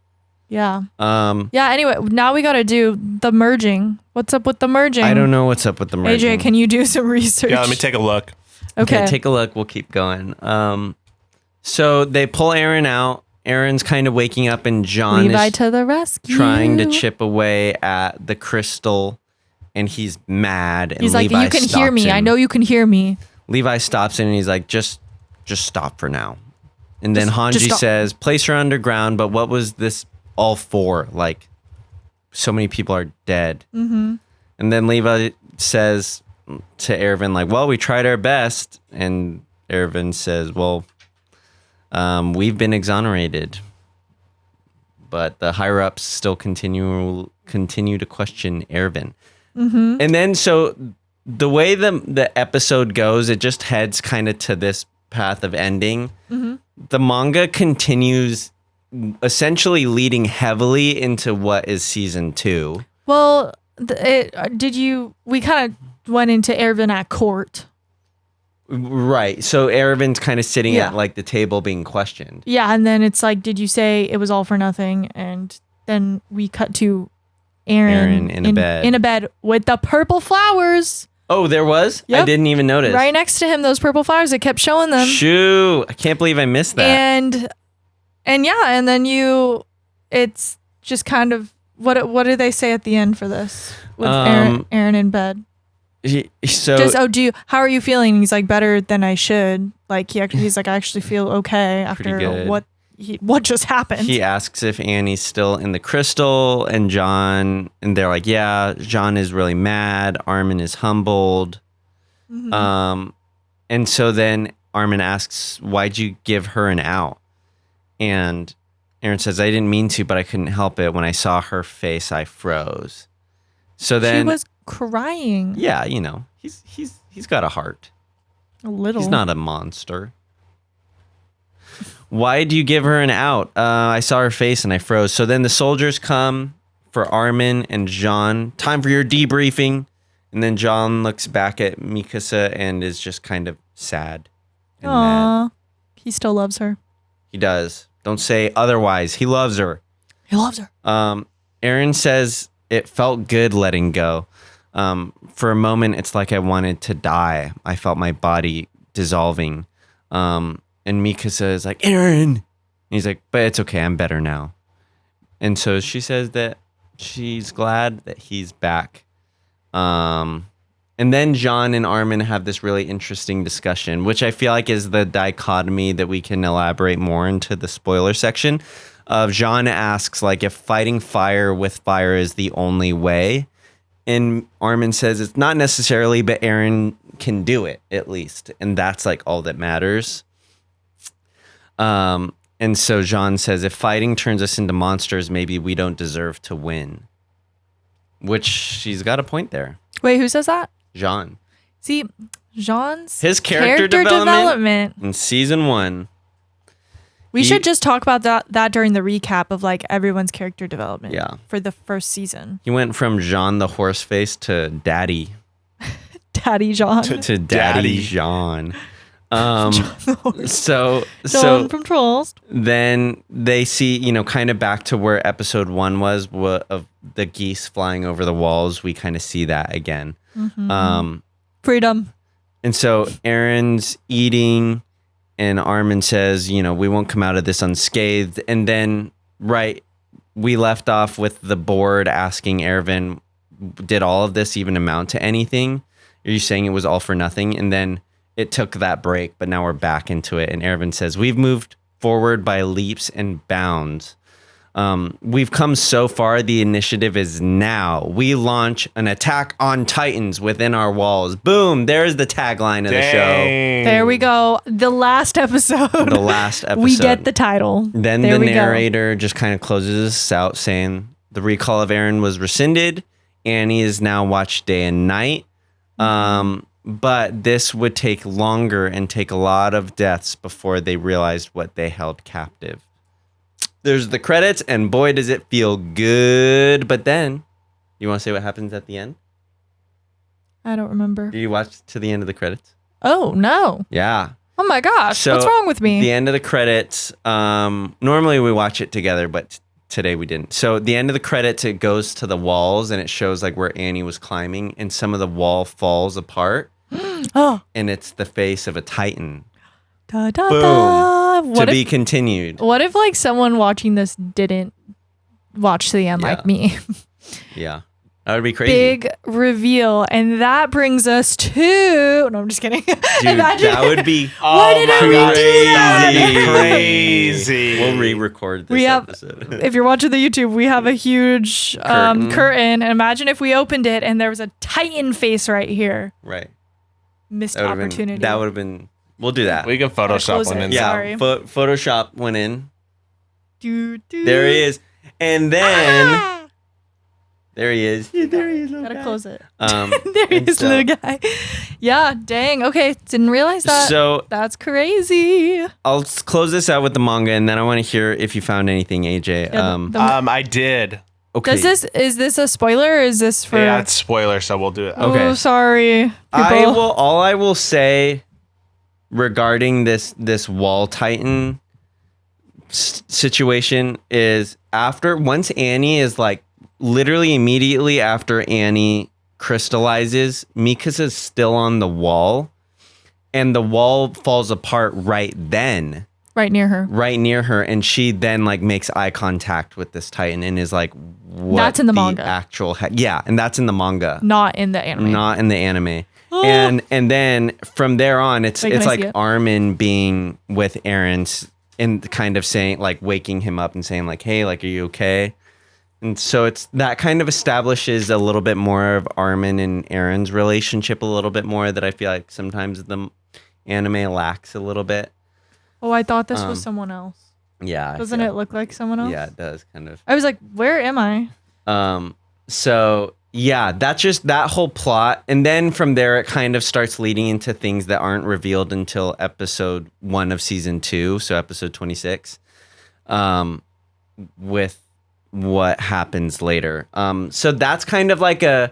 Yeah. Yeah. Anyway, now we got to do the merging. What's up with the merging? I don't know what's up with the merging. AJ, can you do some research? Yeah, let me take a look. Okay, take a look. We'll keep going. So they pull Eren out. Eren's kind of waking up, and John Levi is to the rescue, trying to chip away at the crystal, and he's mad. And he's Levi like, "You can hear me. him. I know you can hear me." Levi stops him, and he's like, "Just stop for now." And then Hanji says, "Place her underground." But what was this all for? Like, so many people are dead. Mm-hmm. And then Levi says to Erevan, like, "Well, we tried our best." And Erevan says, "Well, we've been exonerated, but the higher ups still continue to question Erevan." Mm-hmm. And then so the way the episode goes, it just heads kind of to this path of ending. Mm-hmm. The manga continues essentially leading heavily into what is season 2. Well, we kind of went into Erwin at court. Right. So Erwin's kind of sitting at like the table being questioned. Yeah, and then it's like, did you say it was all for nothing? And then we cut to Aaron in a bed with the purple flowers. Oh, there was? Yep. I didn't even notice. Right next to him, those purple flowers. It kept showing them. Shoo! I can't believe I missed that. And then it's just kind of what do they say at the end for this with Aaron in bed? How are you feeling? He's like, better than I should. Like he's like, I actually feel okay after what just happened. He asks if Annie's still in the crystal, and they're like, yeah, John is really mad. Armin is humbled. Mm-hmm. And so then Armin asks, why'd you give her an out? And Aaron says, I didn't mean to, but I couldn't help it. When I saw her face, I froze. So then she was crying. Yeah, he's got a heart. A little. He's not a monster. Why do you give her an out? I saw her face and I froze. So then the soldiers come for Armin and Jean. Time for your debriefing. And then John looks back at Mikasa and is just kind of sad and mad. He still loves her. He does. Don't say otherwise. He loves her. He loves her. Aaron says it felt good letting go. For a moment, it's like I wanted to die. I felt my body dissolving. And Mikasa is like, Aaron! And he's like, but it's okay. I'm better now. And so she says that she's glad that he's back. And then John and Armin have this really interesting discussion, which I feel like is the dichotomy that we can elaborate more into the spoiler section. Of Jean asks, like, if fighting fire with fire is the only way. And Armin says it's not necessarily, but Aaron can do it, at least. And that's, like, all that matters. And so Jean says, if fighting turns us into monsters, maybe we don't deserve to win. Which she's got a point there. Wait, who says that? Jean. See, Jean's his character development in season 1. We should just talk about that during the recap of like everyone's character development. Yeah. For the first season. He went from Jean the horse face to Daddy. Daddy Jean. To Daddy Jean. So John from Trolls. Then they see, kind of back to where episode 1 was, of the geese flying over the walls. We kind of see that again. Mm-hmm. Freedom. And so Aaron's eating, and Armin says, we won't come out of this unscathed. And then, we left off with the board asking Erwin, did all of this even amount to anything? Are you saying it was all for nothing? And then it took that break, but now we're back into it. And Erwin says, we've moved forward by leaps and bounds. We've come so far. The initiative is now. We launch an attack on Titans within our walls. Boom. There's the tagline of the show. There we go. The last episode. We get the title. Then the narrator just kind of closes us out saying the recall of Aaron was rescinded. Annie is now watched day and night. But this would take longer and take a lot of deaths before they realized what they held captive. There's the credits, and boy, does it feel good. But then, you want to say what happens at the end? I don't remember. Do you watch to the end of the credits? Oh, no. Yeah. Oh, my gosh. So what's wrong with me? The end of the credits, normally we watch it together, but today we didn't. So the end of the credits, it goes to the walls, and it shows like where Annie was climbing, and some of the wall falls apart. Oh. And it's the face of a Titan. Da, da, Boom. Da. To be continued. What if like someone watching this didn't watch to the end like me? Yeah. That would be crazy. Big reveal. And that brings us to... No, I'm just kidding. Dude, that would be crazy. We'll re-record this episode. If you're watching the YouTube, we have a huge curtain. And imagine if we opened it and there was a Titan face right here. Right. Missed opportunity. That would have been... We'll do that. We can Photoshop one in. Yeah, Sorry. Photoshop went in. Do. There he is. And then There he is. There he is. Gotta close it. There he is, little guy. Yeah, dang. Okay, didn't realize that. So that's crazy. I'll close this out with the manga, and then I want to hear if you found anything, AJ. Yeah, I did. Okay. Is this a spoiler or is this for? Yeah, it's spoiler, so we'll do it. Okay. Oh, sorry. All I will say regarding this wall titan situation is once Annie is like literally immediately after Annie crystallizes, Mikasa's still on the wall, and the wall falls apart right then. Right near her. And she then like makes eye contact with this titan and is like, what? That's in the manga. And that's in the manga. Not in the anime. And then from there on, it's like it? Armin being with Aaron's and kind of saying, like, waking him up and saying, like, hey, like, are you okay? And so it's that kind of establishes a little bit more of Armin and Aaron's relationship a little bit more that I feel like sometimes the anime lacks a little bit. Oh, I thought this was someone else. Yeah. Doesn't it look like someone else? Yeah, it does kind of. I was like, where am I? So yeah, that's just that whole plot. And then from there, it kind of starts leading into things that aren't revealed until episode 1 of season 2. So episode 26, with what happens later. So that's kind of like I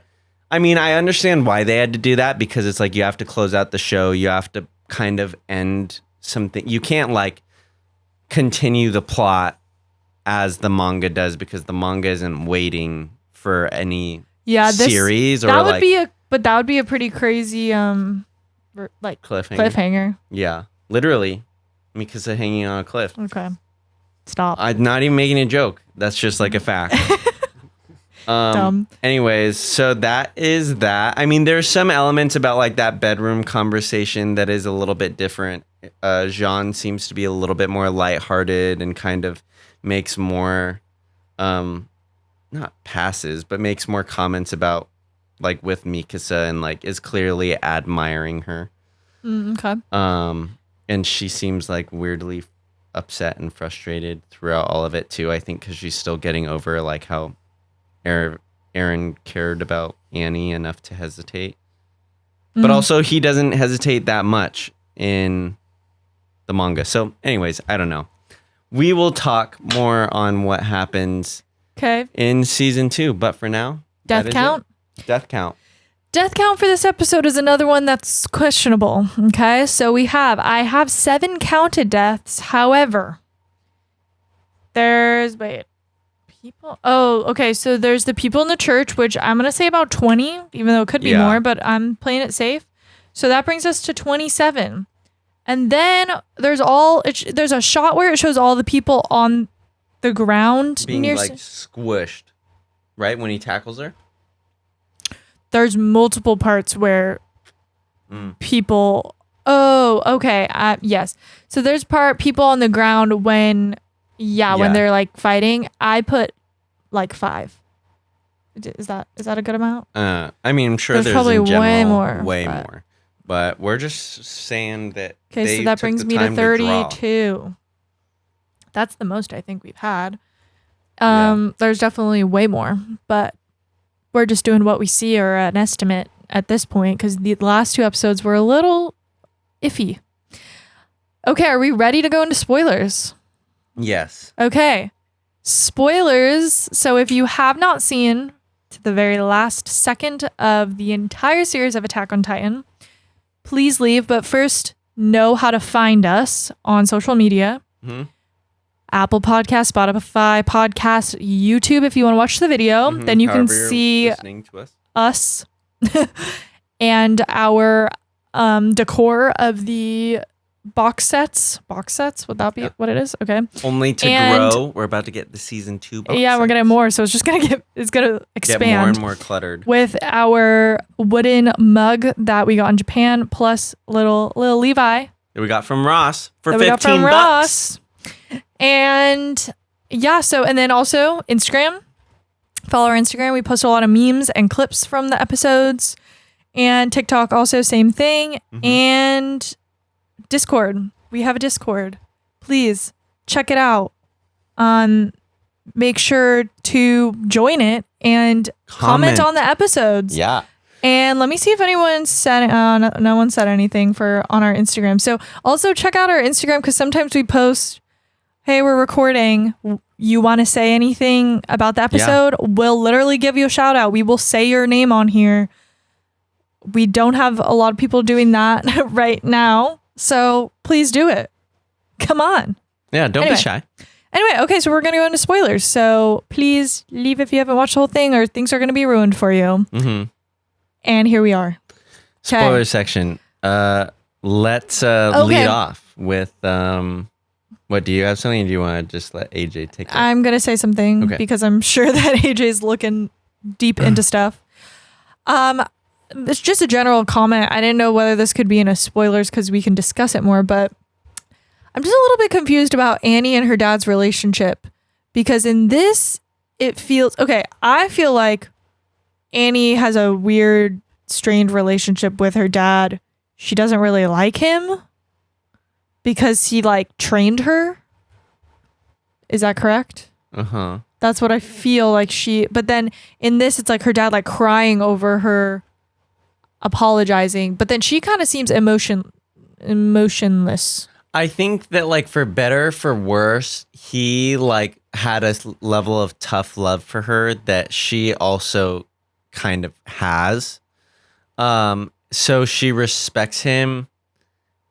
understand why they had to do that, because it's like, you have to close out the show. You have to kind of end something. You can't like continue the plot as the manga does, because the manga isn't waiting for any series or that would be a pretty crazy like cliffhanger. Yeah, literally, Mikasa hanging on a cliff. Okay, stop. I'm not even making a joke. That's just like a fact. Dumb. Anyways, so that is that. There's some elements about like that bedroom conversation that is a little bit different. Jean seems to be a little bit more lighthearted and kind of makes more, not passes, but makes more comments about like with Mikasa and like is clearly admiring her. Okay. And she seems like weirdly upset and frustrated throughout all of it too. I think because she's still getting over like how Aaron cared about Annie enough to hesitate. But also he doesn't hesitate that much in the manga. So anyways, I don't know. We will talk more on what happens in season 2. But for now, Death count? Death count. Death count for this episode is another one that's questionable. Okay, so I have 7 counted deaths. However, there's people. Oh, okay. So there's the people in the church, which I'm gonna say about 20, even though it could be more, but I'm playing it safe. So that brings us to 27. And then there's a shot where it shows all the people on the ground being like squished, right when he tackles her. There's multiple parts where people. Oh, okay. Yes. So there's people on the ground when they're like fighting. I put like 5. Is that a good amount? I'm sure there's probably in general, way more. More. But we're just saying that. Okay, so that brings me to 32. That's the most I think we've had. There's definitely way more, but we're just doing what we see or an estimate at this point, because the last 2 episodes were a little iffy. Okay, are we ready to go into spoilers? Yes. Okay. Spoilers. So if you have not seen to the very last second of the entire series of Attack on Titan, please leave. But first, know how to find us on social media. Mm-hmm. Apple Podcast, Spotify Podcast, YouTube. If you want to watch the video, then you can see us and our decor of the box sets. Would that be what it is? Okay. Only to grow. We're about to get the season 2 box Yeah, sets. we're gonna have more, so it's just gonna expand. Get more and more cluttered. With our wooden mug that we got in Japan, plus little Levi that we got from Ross for $15. We got from Ross. And and then also Instagram. Follow our Instagram. We post a lot of memes and clips from the episodes. And TikTok also, same thing. And Discord. We have a Discord. Please check it out on make sure to join it and comment on the episodes. Yeah. And let me see if anyone said, no one said anything on our Instagram. So also check out our Instagram because sometimes we post, hey, we're recording. You want to say anything about the episode? Yeah. We'll literally give you a shout out. We will say your name on here. We don't have a lot of people doing that right now. So please do it. Come on. Yeah, don't be shy. Anyway, okay, so we're going to go into spoilers. So please leave if you haven't watched the whole thing or things are going to be ruined for you. Mm-hmm. And here we are. Spoiler section. Let's lead off with what, do you have something, or do you want to just let AJ take it? I'm going to say something because I'm sure that AJ's looking deep into stuff. It's just a general comment. I didn't know whether this could be in a spoilers because we can discuss it more, but I'm just a little bit confused about Annie and her dad's relationship because in this, it feels, I feel like Annie has a weird, strained relationship with her dad. She doesn't really like him because he trained her. Is that correct? Uh-huh. That's what I feel like but then in this, it's like her dad crying over her, apologizing, but then she kind of seems emotionless. I think that for better, for worse, he had a level of tough love for her that she also kind of has. So she respects him,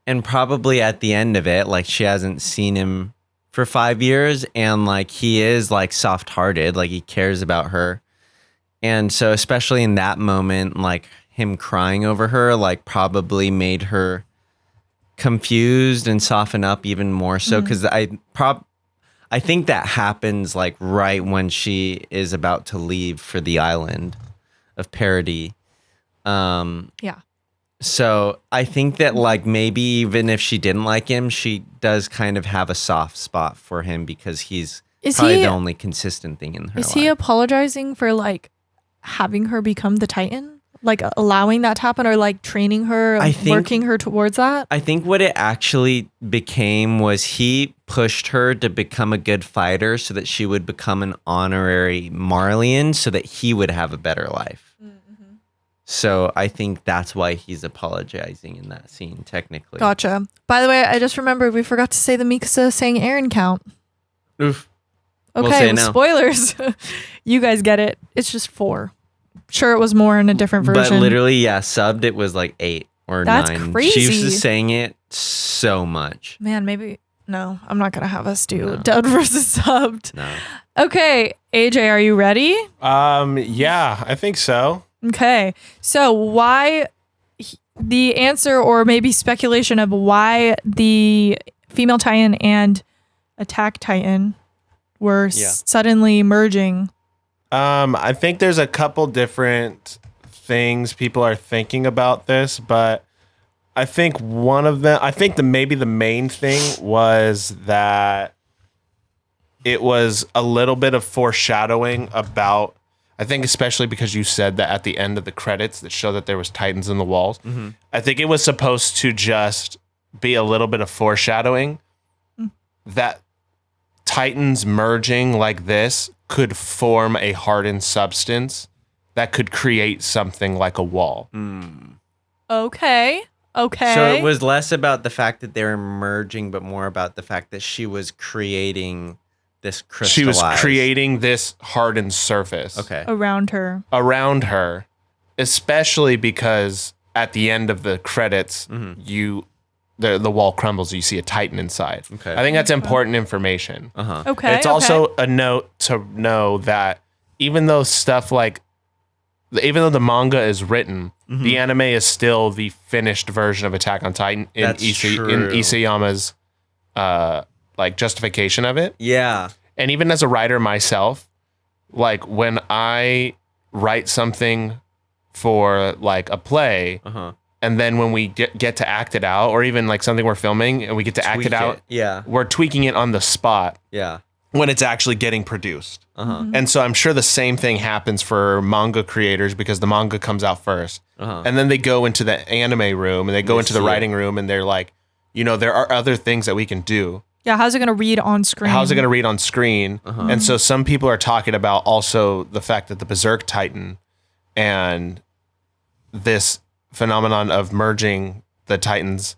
and probably at the end of it, she hasn't seen him for 5 years, and he is soft-hearted, he cares about her. And so especially in that moment, him crying over her probably made her confused and soften up even more so, because I think that happens right when she is about to leave for the island of Parody. Yeah. So I think that maybe even if she didn't like him, she does kind of have a soft spot for him because he's probably the only consistent thing in her life. Is he apologizing for having her become the Titan? Allowing that to happen or training her, working her towards that? I think what it actually became was he pushed her to become a good fighter so that she would become an honorary Marleyan so that he would have a better life. Mm-hmm. So I think that's why he's apologizing in that scene, technically. Gotcha. By the way, I just remembered we forgot to say the Mikasa saying Eren count. Oof. Okay, spoilers. You guys get it. It's just 4. Sure, it was more in a different version. But literally, subbed it was 8 or 9. That's crazy. She used to saying it so much. Man, maybe... No, I'm not going to have us do dubbed versus subbed. No. Okay, AJ, are you ready? Yeah, I think so. Okay, so why... The answer or maybe speculation of why the female Titan and Attack Titan were suddenly merging... I think there's a couple different things people are thinking about this, but I think one of them, maybe the main thing was that it was a little bit of foreshadowing about, I think especially because you said that at the end of the credits that show that there was Titans in the walls. Mm-hmm. I think it was supposed to just be a little bit of foreshadowing that Titans merging like this could form a hardened substance that could create something like a wall. Okay. So it was less about the fact that they were merging, but more about the fact that she was creating this crystallized... She was creating this hardened surface. Okay. Around her, especially because at the end of the credits, the wall crumbles, you see a Titan inside. Okay. I think that's important information. Uh-huh. Okay. It's also a note to know that even though the manga is written, the anime is still the finished version of Attack on Titan in Isayama's justification of it. Yeah. And even as a writer myself, when I write something for a play, and then when we get to act it out, or even something we're filming and we get to act it out, we're tweaking it on the spot. Yeah. When it's actually getting produced. And so I'm sure the same thing happens for manga creators because the manga comes out first. And then they go into the anime room and they go into the writing room and they're there are other things that we can do. Yeah, how's it going to read on screen? How's it going to read on screen? And so some people are talking about also the fact that the Berserk Titan and this phenomenon of merging the Titans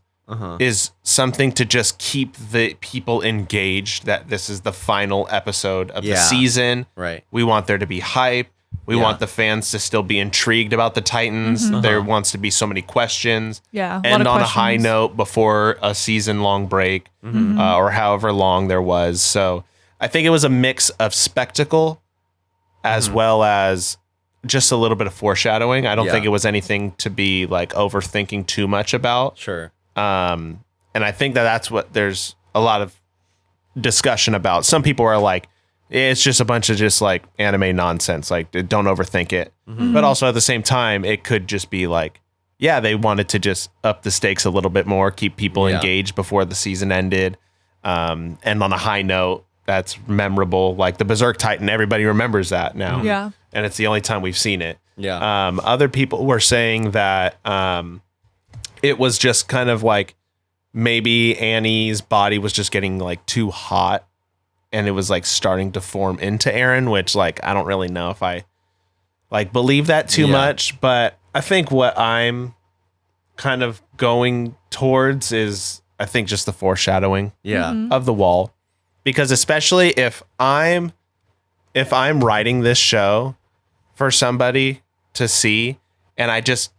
is something to just keep the people engaged, that this is the final episode of the season. Right. We want there to be hype. We want the fans to still be intrigued about the Titans. There wants to be so many questions. Yeah. End on a high note before a season-long break or however long there was. So I think it was a mix of spectacle as well as just a little bit of foreshadowing. I don't think it was anything to be like overthinking too much about. Sure. And I think that's what there's a lot of discussion about. Some people are like, it's just a bunch of just like anime nonsense. Like, don't overthink it. But also at the same time, it could just be like, yeah, they wanted to just up the stakes a little bit more, keep people engaged before the season ended. And on a high note, that's memorable. Like the Berserk Titan, everybody remembers that now. Yeah. And it's the only time we've seen it. Yeah. Other people were saying that it was just kind of like maybe Annie's body was just getting like too hot and it was like starting to form into Eren, which like I don't really know if I like believe that too much, but I think what I'm kind of going towards is I think just the foreshadowing of the wall. Because especially if I'm writing this show for somebody to see and I just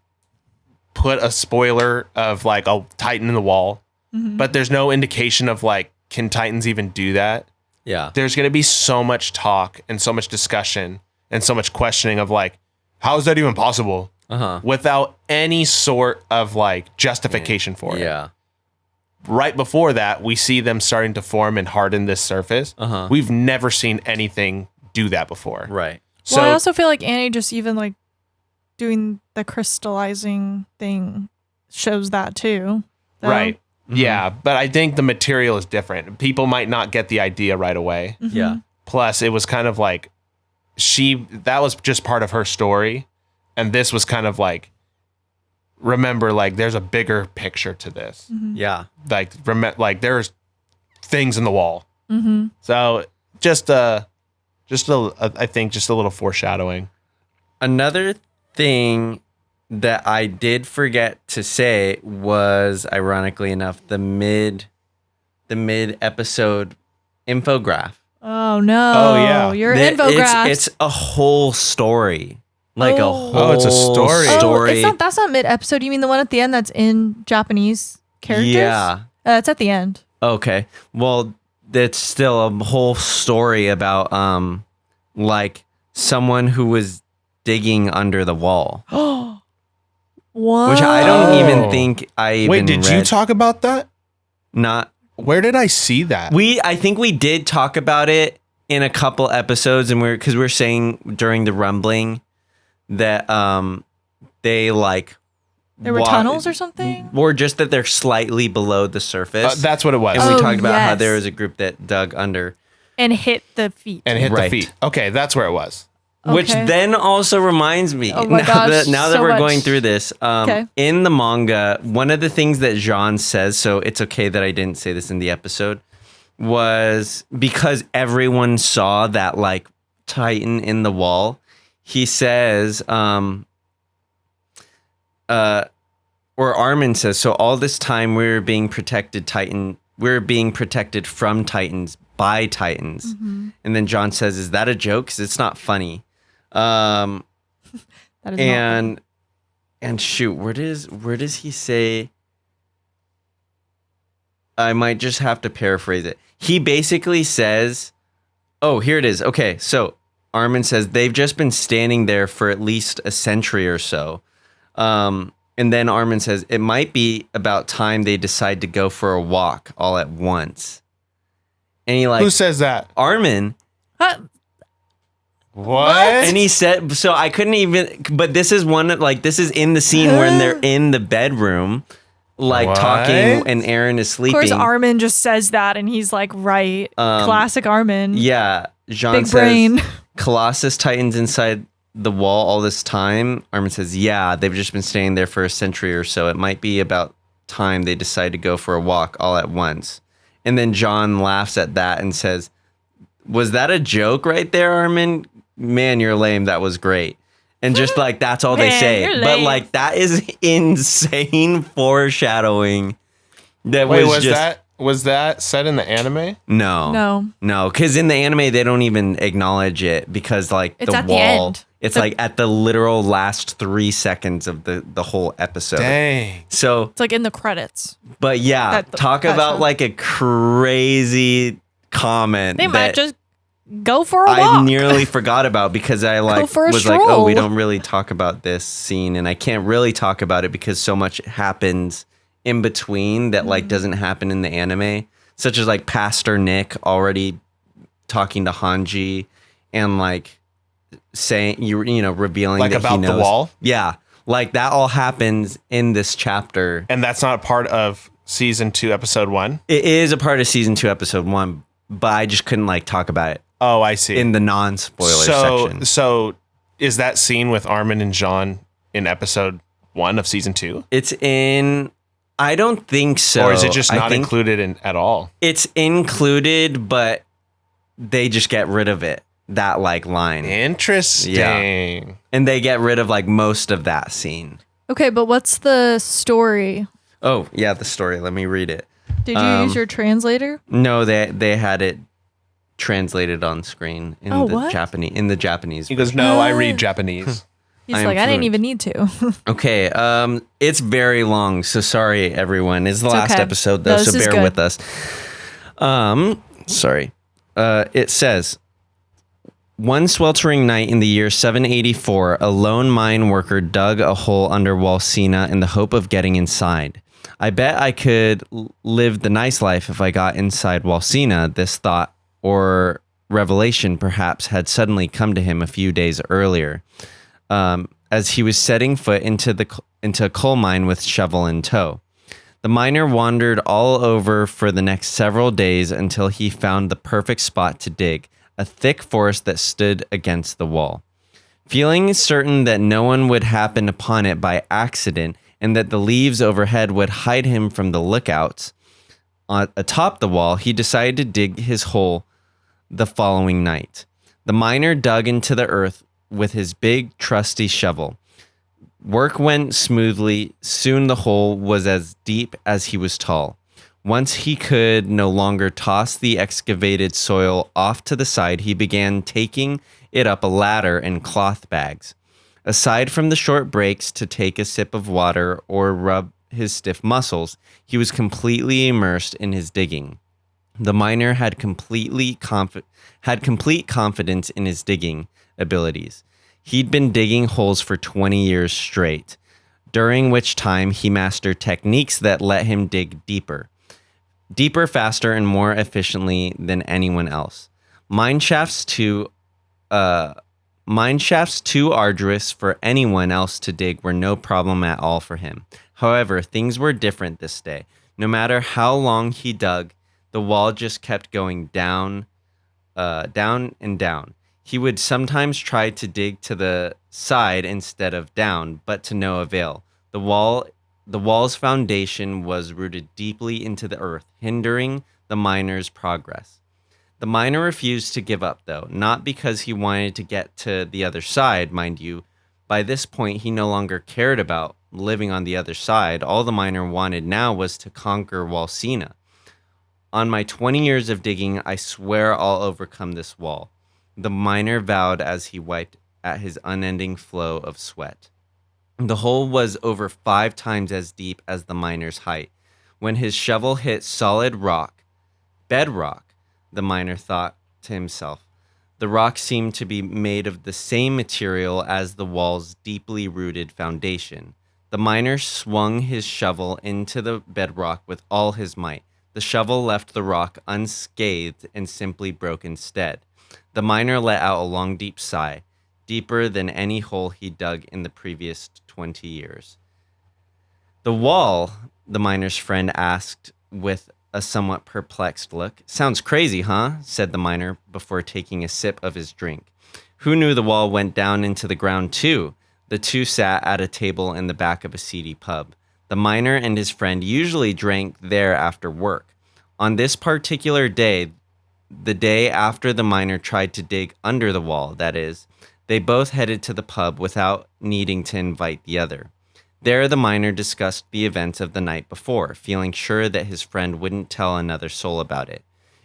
put a spoiler of like a Titan in the wall, but there's no indication of like, can Titans even do that? Yeah. There's going to be so much talk and so much discussion and so much questioning of like, how is that even possible? Without any sort of like justification for it. Yeah. Right before that, we see them starting to form and harden this surface. We've never seen anything do that before. Right. So Well, I also feel like Annie just even like doing the crystallizing thing shows that too. So, right. Yeah, but I think the material is different. People might not get the idea right away. Yeah. Plus, it was kind of like that was just part of her story. And this was kind of like, remember, like, there's a bigger picture to this. Yeah. Like there's things in the wall. So I think just a little foreshadowing. Another thing that I did forget to say was, ironically enough, the mid episode infograph. Oh no! Oh, yeah. Your infograph. It's a whole story, like a whole. Oh, it's a story. Oh, that's not mid episode. You mean the one at the end that's in Japanese characters? Yeah. It's at the end. Okay. Well, it's still a whole story about like someone who was digging under the wall. What? Which I don't even think I even Wait, did you read. talk about that? Not Where did I see that? I think we did talk about it in a couple episodes, and because we're saying during the rumbling that they like There were tunnels or something? or just that they're slightly below the surface. That's what it was. and we Oh, talked about how yes. there was a group that dug under. And hit the feet. And hit Right. the feet. Okay, that's where it was. Which Okay. then also reminds me, Oh my now gosh, that so we're much. going through this, Okay. in the manga, one of the things that Jean says, so it's okay that I didn't say this in the episode, was because everyone saw that like Titan in the wall, he says, or Armin says, so all this time we were being protected from Titans by Titans. And then John says, is that a joke? 'Cause it's not funny. That is And shoot, where does he say? I might just have to paraphrase it. He basically says, oh, here it is. Okay, so Armin says they've just been standing there for at least a century or so. And then Armin says it might be about time they decide to go for a walk all at once. And he like, Who says that? Armin. not. What? And he said, so I couldn't even, but this is this is in the scene when they're in the bedroom, like What? talking and Eren is Of sleeping. course, Armin just says that and he's like, right. Classic Armin. Yeah. Jean Big says, brain. Colossus Titans inside the wall all this time. Armin says, yeah, they've just been staying there for a century or so. It might be about time they decide to go for a walk all at once. And then John laughs at that and says, "Was that a joke right there, Armin? Man, you're lame. That was great." And just like, that's all they Man, say. you're But lame. like, that is insane foreshadowing. Wait, was that said in the anime? No. Because in the anime, they don't even acknowledge it because like It's the at the wall, end. it's like at the literal last 3 seconds of the whole episode. Dang. So, It's like in the credits. but yeah, talk about gotcha. like a crazy comment. They might that just go for a I walk. nearly forgot about because I like for a was like, oh, stroll. we don't really talk about this scene, and I can't really talk about it because so much happens in between that like doesn't happen in the anime, such as like Pastor Nick already talking to Hanji and like saying you know revealing Like that about he knows. the wall? Yeah, like that all happens in this chapter. And that's not part of season 2, episode 1? It is a part of season 2, episode 1, but I just couldn't like talk about it Oh, I see. in the non-spoiler section. So is that scene with Armin and Jean in episode 1 of season 2? It's in. I don't think so. Or is it just I not think included in at all? It's included, but they just get rid of it. That like line, Interesting. and they get rid of like most of that scene. Okay, but what's the story? Oh yeah, the story. Let me read it. Did you use your translator? No, they had it translated on screen in Oh, the what? Japanese. He goes, no, I read Japanese. He's I am like, I didn't fluent. even need to. Okay, it's very long, so sorry everyone. It's the It's last okay. episode though, No, so this is bear good. with us. Sorry. It says, one sweltering night in the year 784, a lone mine worker dug a hole under Walsina in the hope of getting inside. I bet I could live the nice life if I got inside Walsina. This thought or revelation perhaps had suddenly come to him a few days earlier. As he was setting foot into a coal mine with shovel in tow. The miner wandered all over for the next several days until he found the perfect spot to dig, a thick forest that stood against the wall. Feeling certain that no one would happen upon it by accident and that the leaves overhead would hide him from the lookouts atop the wall, he decided to dig his hole the following night. The miner dug into the earth with his big, trusty shovel. Work went smoothly. Soon the hole was as deep as he was tall. Once he could no longer toss the excavated soil off to the side, he began taking it up a ladder in cloth bags. Aside from the short breaks to take a sip of water or rub his stiff muscles, he was completely immersed in his digging. The miner had complete confidence in his digging abilities. He'd been digging holes for 20 years straight, during which time he mastered techniques that let him dig deeper, faster, and more efficiently than anyone else. Mine shafts too arduous for anyone else to dig were no problem at all for him. However, things were different this day. No matter how long he dug, the wall just kept going down and down. He would sometimes try to dig to the side instead of down, but to no avail. The wall's foundation was rooted deeply into the earth, hindering the miner's progress. The miner refused to give up, though, not because he wanted to get to the other side, mind you. By this point, he no longer cared about living on the other side. All the miner wanted now was to conquer Walsina. On my 20 years of digging, I swear I'll overcome this wall. The miner vowed as he wiped at his unending flow of sweat. The hole was over 5 times as deep as the miner's height. When his shovel hit solid bedrock, the miner thought to himself. The rock seemed to be made of the same material as the wall's deeply rooted foundation. The miner swung his shovel into the bedrock with all his might. The shovel left the rock unscathed and simply broke instead. The miner let out a long, deep sigh, deeper than any hole he dug in the previous 20 years. The wall, the miner's friend asked with a somewhat perplexed look. Sounds crazy, huh? Said the miner before taking a sip of his drink. Who knew the wall went down into the ground too? The two sat at a table in the back of a seedy pub. The miner and his friend usually drank there after work. On this particular day, the day after the miner tried to dig under the wall, that is, they both headed to the pub without needing to invite the other. There, the miner discussed the events of the night before, feeling sure that his friend wouldn't tell another soul about it.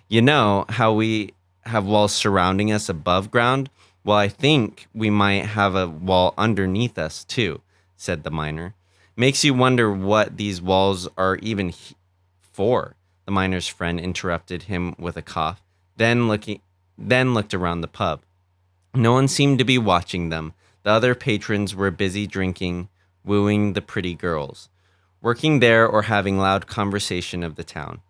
You know how we have walls surrounding us above ground? Well, I think we might have a wall underneath us, too, said the miner. Makes you wonder what these walls are even for, the miner's friend interrupted him with a cough, then looked around the pub. No one seemed to be watching them. The other patrons were busy drinking, wooing the pretty girls, working there or having loud conversation of the town.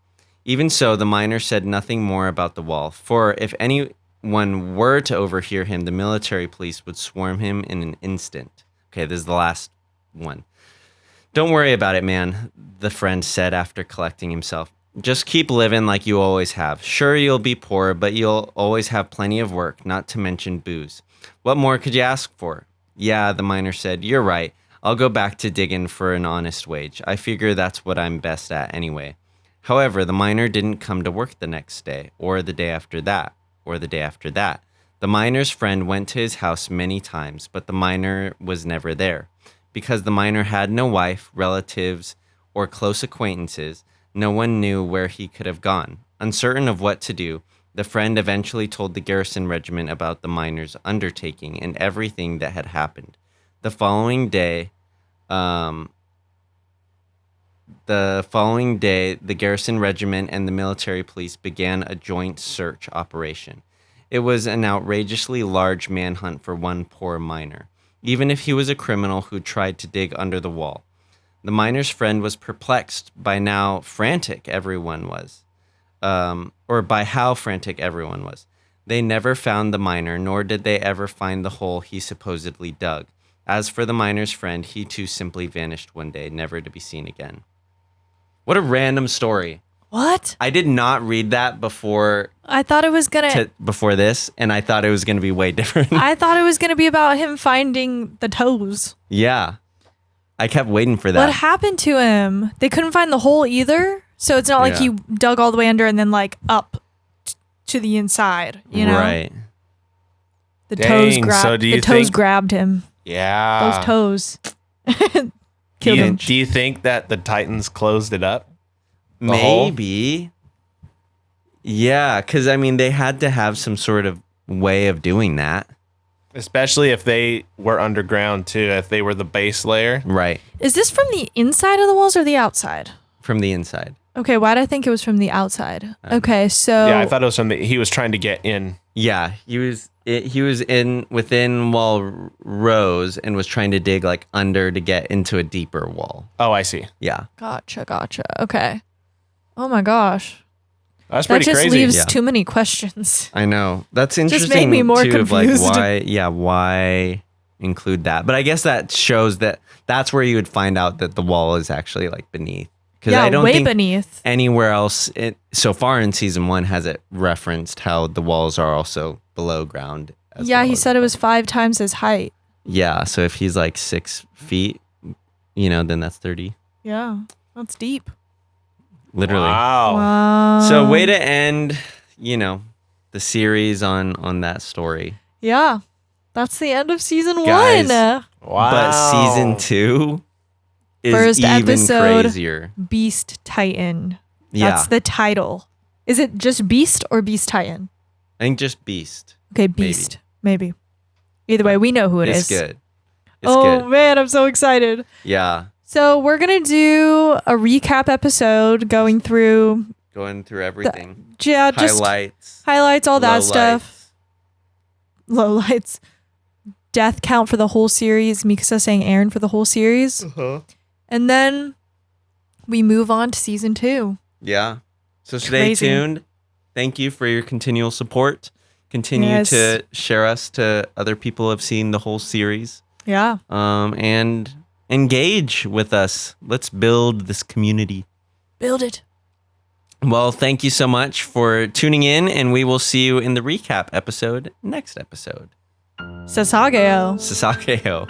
Even so, the miner said nothing more about the wall, for if anyone were to overhear him, the military police would swarm him in an instant. Okay, this is the last one. Don't worry about it, man, the friend said after collecting himself. Just keep living like you always have. Sure, you'll be poor, but you'll always have plenty of work, not to mention booze. What more could you ask for? Yeah, the miner said, you're right. I'll go back to digging for an honest wage. I figure that's what I'm best at anyway. However, the miner didn't come to work the next day, or the day after that, or the day after that. The miner's friend went to his house many times, but the miner was never there. Because the miner had no wife, relatives, or close acquaintances, no one knew where he could have gone. Uncertain of what to do, the friend eventually told the garrison regiment about the miner's undertaking and everything that had happened. The following day, the garrison regiment and the military police began a joint search operation. It was an outrageously large manhunt for one poor miner, even if he was a criminal who tried to dig under the wall. The miner's friend was perplexed by how frantic everyone was. They never found the miner, nor did they ever find the hole he supposedly dug. As for the miner's friend, he too simply vanished one day, never to be seen again. What a random story. What? I did not read that before. I thought it was before this, and I thought it was gonna be way different. I thought it was gonna be about him finding the toes. Yeah. I kept waiting for that. What happened to him? They couldn't find the hole either? So it's not like he dug all the way under and then like up to the inside, you know? Right. The toes grabbed him. Yeah. Those toes. Killed him. Do you think that the Titans closed it up? Maybe. Yeah, because I mean, they had to have some sort of way of doing that. Especially if they were underground too, if they were the base layer. Right. Is this from the inside of the walls or the outside? From the inside. Okay, why did I think it was from the outside? Okay, so yeah, I thought it was he was trying to get in. Yeah, he was within wall rows and was trying to dig like under to get into a deeper wall. Oh, I see. Yeah. Gotcha. Okay. Oh my gosh. That's pretty crazy. That just leaves too many questions. I know. That's interesting. Just made me more too, confused. Of like why include that? But I guess that shows that's where you would find out that the wall is actually like beneath. Because I don't think beneath. Anywhere else so far in season 1 has it referenced how the walls are also below ground. He said it was 5 times his height. Yeah, so if he's like 6 feet, then that's 30. Yeah, that's deep. Literally. Wow. So way to end, the series on that story. Yeah, that's the end of season 1. Wow. But season 2 is first even episode, crazier. Beast Titan. Yeah. That's the title. Is it just Beast or Beast Titan? I think just Beast. Okay, Beast. Maybe. Either way, we know who it is. It's good. Good. Man, I'm so excited. Yeah. So we're going to do a recap episode going through everything. Just highlights, all that stuff. Lowlights. Death count for the whole series. Mikasa saying Aaron for the whole series. Uh-huh. And then we move on to season 2. Yeah. So stay tuned. Thank you for your continual support. Continue to share us to other people who have seen the whole series. Yeah. And engage with us. Let's build this community. Build it. Well, thank you so much for tuning in, and we will see you in the recap episode next episode. Sasageyo. Sasageyo.